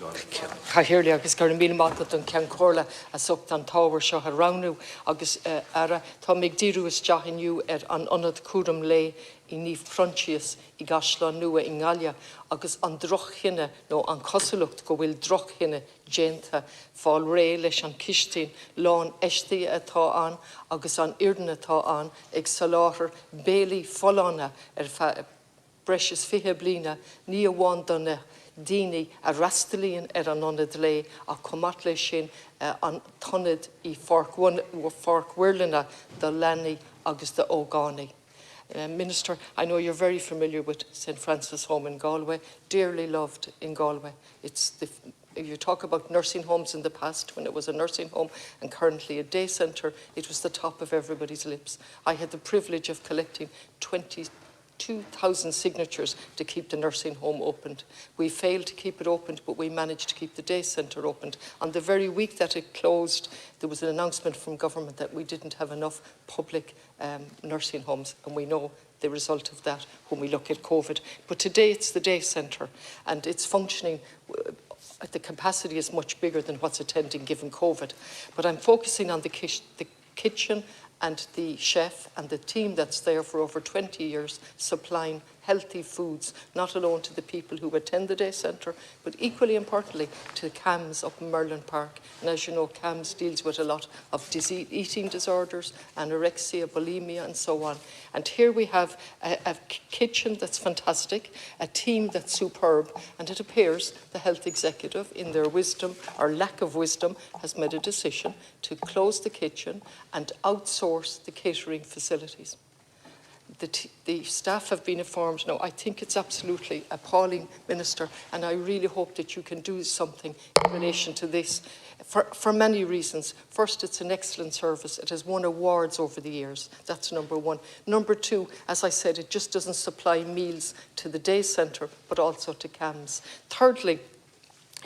Cahirli agus gur mí mátat an cean cóla a sucht an táhar seo a ránú agus ara tá méid díú is deahanniu an anad cuam lé I níomh frontias I gasla nua I Ngalia agus an droch hinne nó an cosulucht go bhfuil droch hinne dénta fáil ré leis an cistén lán eistí atá an agus an iirne atá an ag saláthar bélaí folána breis fiche blina ní amháin donna Dini a rastalíon an anad lé a comat lei sin an tonid I farc Wirlina the Lenny agus the Ogani. Minister, I know you're very familiar with St. Francis Home in Galway, dearly loved in Galway. If you talk about nursing homes in the past, when it was a nursing home and currently a day centre, it was the top of everybody's lips. I had the privilege of collecting 22,000 signatures to keep the nursing home opened. We failed to keep it opened, but we managed to keep the day centre opened. On the very week that it closed, there was an announcement from government that we didn't have enough public nursing homes, and we know the result of that when we look at COVID. But today it's the day centre, and it's functioning. The capacity is much bigger than what's attending given COVID. But I'm focusing on the kitchen and the chef and the team that's there for over 20 years supplying healthy foods, not alone to the people who attend the day centre, but equally importantly to CAMS up in Merlin Park. And as you know, CAMS deals with a lot of eating disorders, anorexia, bulimia, and so on. And here we have a kitchen that's fantastic, a team that's superb, and it appears the health executive, in their wisdom or lack of wisdom, has made a decision to close the kitchen and outsource the catering facilities. The staff have been informed. Now, I think it's absolutely appalling, Minister, and I really hope that you can do something in relation to this for many reasons. First, it's an excellent service. It has won awards over the years. That's number one. Number two, as I said, it just doesn't supply meals to the day centre, but also to CAMS. Thirdly,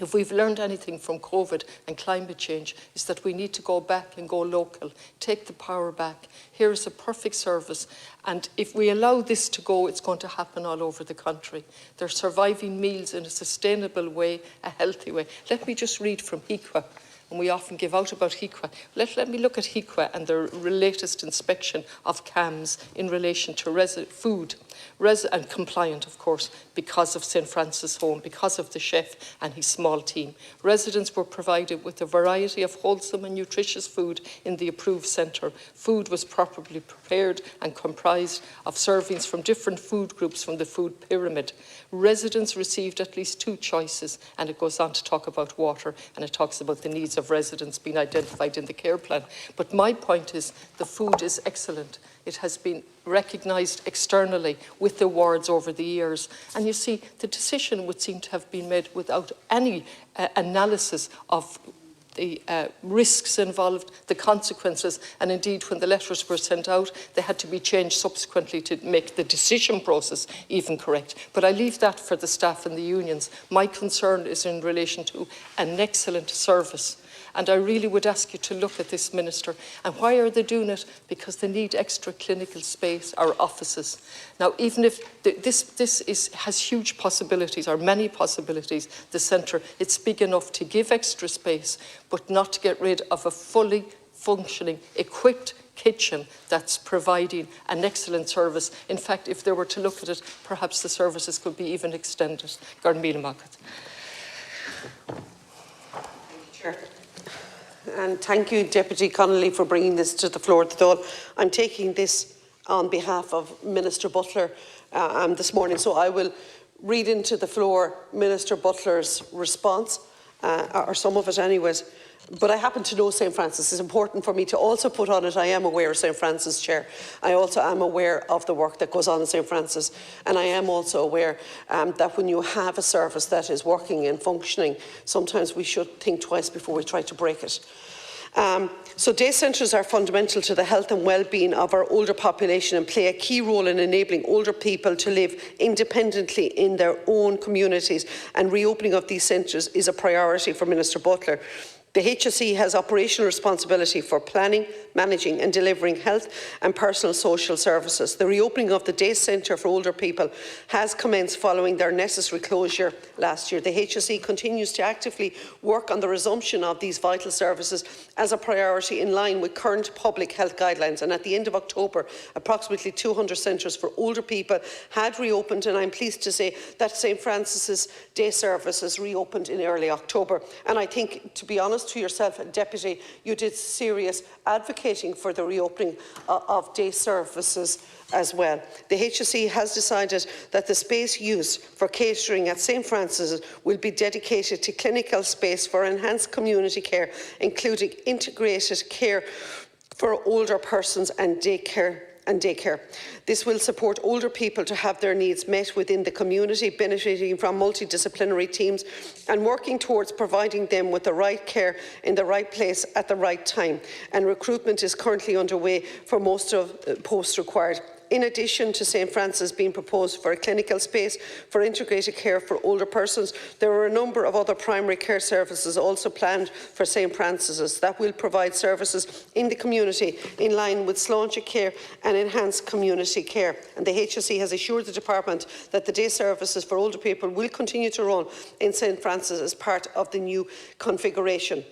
if we've learned anything from COVID and climate change, is that we need to go back and go local, take the power back. Here is a perfect service, and if we allow this to go, it's going to happen all over the country. They're surviving meals in a sustainable way, a healthy way. Let me just read from HIQA, and we often give out about HIQA. Let me look at HIQA and their latest inspection of CAMS in relation to food. And compliant, of course, because of St. Francis Home, because of the chef and his small team. Residents were provided with a variety of wholesome and nutritious food in the approved centre. Food was properly prepared and comprised of servings from different food groups from the food pyramid. Residents received at least 2 choices, and it goes on to talk about water, and it talks about the needs of residents being identified in the care plan. But my point is, the food is excellent. It has been recognised externally with awards over the years. And you see, the decision would seem to have been made without any analysis of the risks involved, the consequences, and indeed when the letters were sent out, they had to be changed subsequently to make the decision process even correct. But I leave that for the staff and the unions. My concern is in relation to an excellent service. And I really would ask you to look at this, Minister. And why are they doing it? Because they need extra clinical space or offices. Now, even if this has huge possibilities, or many possibilities, the centre, it's big enough to give extra space, but not to get rid of a fully functioning, equipped kitchen that's providing an excellent service. In fact, if they were to look at it, perhaps the services could be even extended. Chair. And thank you, Deputy Connolly, for bringing this to the floor. I'm taking this on behalf of Minister Butler this morning, so I will read into the floor Minister Butler's response, or some of it anyways. But I happen to know St. Francis. It's important for me to also put on it, I am aware of St. Francis, Chair. I also am aware of the work that goes on in St. Francis. And I am also aware that when you have a service that is working and functioning, sometimes we should think twice before we try to break it. So day centres are fundamental to the health and well-being of our older population and play a key role in enabling older people to live independently in their own communities. And reopening of these centres is a priority for Minister Butler. The HSE has operational responsibility for planning, managing and delivering health and personal social services. The reopening of the day centre for older people has commenced following their necessary closure last year. The HSE continues to actively work on the resumption of these vital services as a priority in line with current public health guidelines, and at the end of October approximately 200 centres for older people had reopened, and I'm pleased to say that St Francis's Day services reopened in early October. And I think, to be honest to yourself, Deputy, you did serious advocating for the reopening of day services as well. The HSE has decided that the space used for catering at St Francis's will be dedicated to clinical space for enhanced community care, including integrated care for older persons and daycare. This will support older people to have their needs met within the community, benefiting from multidisciplinary teams and working towards providing them with the right care in the right place at the right time. And recruitment is currently underway for most of the posts required. In addition to St Francis being proposed for a clinical space for integrated care for older persons, there are a number of other primary care services also planned for St Francis's that will provide services in the community in line with Sláinte care and enhanced community care. And the HSE has assured the department that the day services for older people will continue to run in St Francis as part of the new configuration.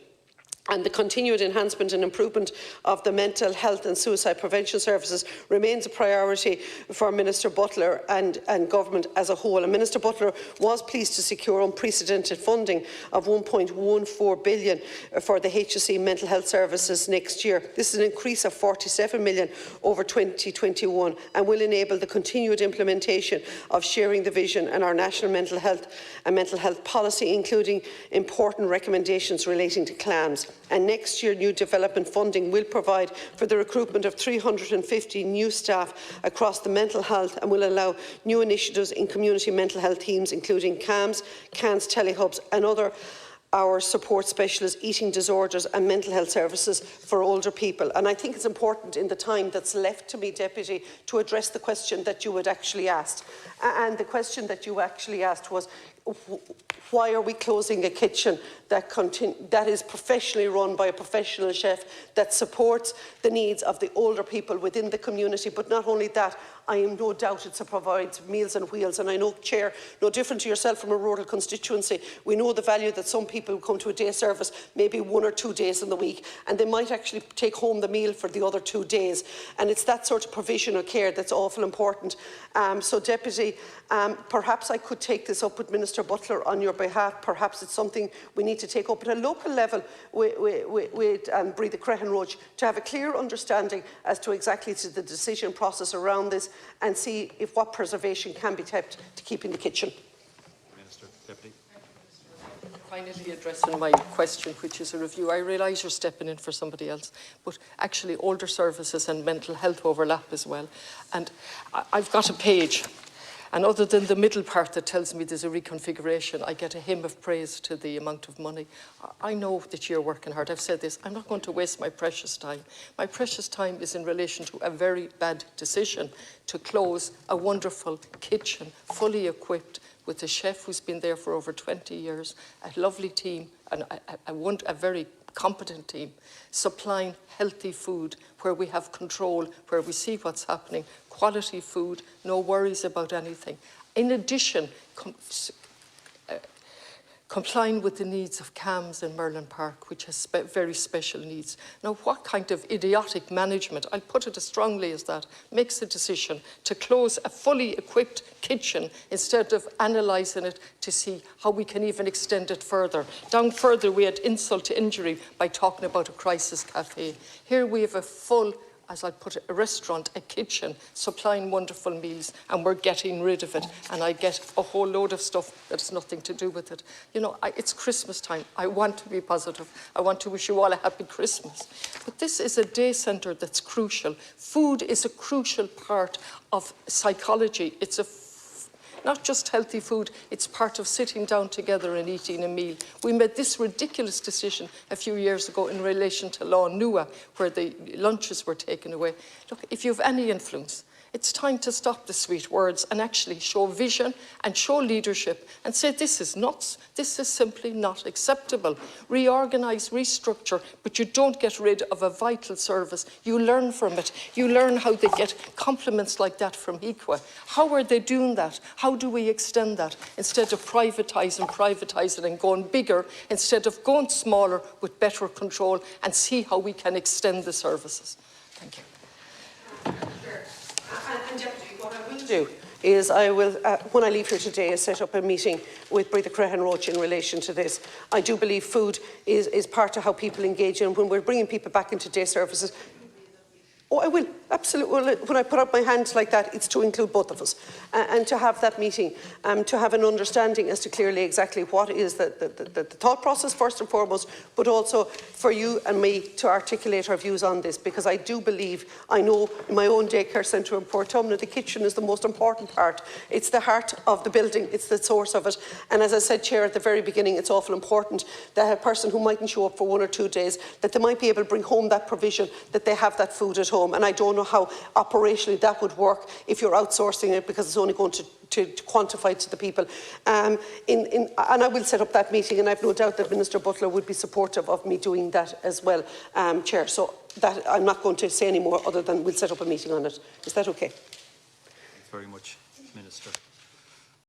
And the continued enhancement and improvement of the mental health and suicide prevention services remains a priority for Minister Butler and Government as a whole. And Minister Butler was pleased to secure unprecedented funding of €1.14 billion for the HSE mental health services next year. This is an increase of €47 million over 2021 and will enable the continued implementation of Sharing the Vision and our national mental health policy, including important recommendations relating to clams. And next year, new development funding will provide for the recruitment of 350 new staff across the mental health and will allow new initiatives in community mental health teams, including CAMS, CANS, telehubs and other our support specialists, eating disorders and mental health services for older people. And I think it's important in the time that's left to me, Deputy, to address the question that you had actually asked. And the question that you actually asked was, why are we closing a kitchen that is professionally run by a professional chef that supports the needs of the older people within the community? But not only that, I am no doubt it provides meals on wheels. And I know, Chair, no different to yourself from a rural constituency, we know the value that some people who come to a day service maybe 1 or 2 days in the week, and they might actually take home the meal for the other 2 days. And it's that sort of provision of care that's awful important. So, Deputy, perhaps I could take this up with Minister Butler on your behalf. Perhaps it's something we need to take up at a local level with Breathe Crehan Roach to have a clear understanding as to exactly the decision process around this and see if what preservation can be kept to keep in the kitchen. Minister, Deputy. Finally addressing my question, which is a review. I realise you're stepping in for somebody else, but actually older services and mental health overlap as well. And I've got a page. And other than the middle part that tells me there's a reconfiguration, I get a hymn of praise to the amount of money. I know that you're working hard. I've said this. I'm not going to waste my precious time. My precious time is in relation to a very bad decision to close a wonderful kitchen, fully equipped, with a chef who's been there for over 20 years, a lovely team, and a very competent team, supplying healthy food where we have control, where we see what's happening, quality food, no worries about anything. In addition, complying with the needs of CAMS in Merlin Park, which has very special needs. Now, what kind of idiotic management, I'll put it as strongly as that, makes a decision to close a fully equipped kitchen instead of analysing it to see how we can even extend it further? Down further, we had insult to injury by talking about a crisis cafe. Here we have a full, as I put it, a restaurant, a kitchen, supplying wonderful meals, and we're getting rid of it. And I get a whole load of stuff that has nothing to do with it. You know, it's Christmas time. I want to be positive. I want to wish you all a happy Christmas. But this is a day centre that's crucial. Food is a crucial part of psychology. It's not just healthy food, it's part of sitting down together and eating a meal. We made this ridiculous decision a few years ago in relation to Law Nua, where the lunches were taken away. Look, if you have any influence, It's time to stop the sweet words and actually show vision and show leadership and say this is nuts, this is simply not acceptable. Reorganise, restructure, but you don't get rid of a vital service. You learn from it. You learn how they get compliments like that from Equa. How are they doing that? How do we extend that? Instead of privatising and going bigger, instead of going smaller with better control, and see how we can extend the services. Thank you. And Deputy, what I will do is I will, when I leave here today, set up a meeting with Breda Crehan Roach in relation to this. I do believe food is part of how people engage, and when we're bringing people back into day services, oh, I will, absolutely. When I put up my hand like that, it's to include both of us. And to have that meeting, to have an understanding as to clearly exactly what is the thought process first and foremost, but also for you and me to articulate our views on this, because I do believe, I know in my own daycare centre in Portumna, the kitchen is the most important part. It's the heart of the building, it's the source of it. And as I said, Chair, at the very beginning, it's awful important that a person who mightn't show up for 1 or 2 days, that they might be able to bring home that provision, that they have that food at home. And I don't know how operationally that would work if you're outsourcing it, because it's only going to quantify to the people. And I will set up that meeting, and I've no doubt that Minister Butler would be supportive of me doing that as well, Chair. So that I'm not going to say any more other than we'll set up a meeting on it. Is that okay? Thanks very much, Minister.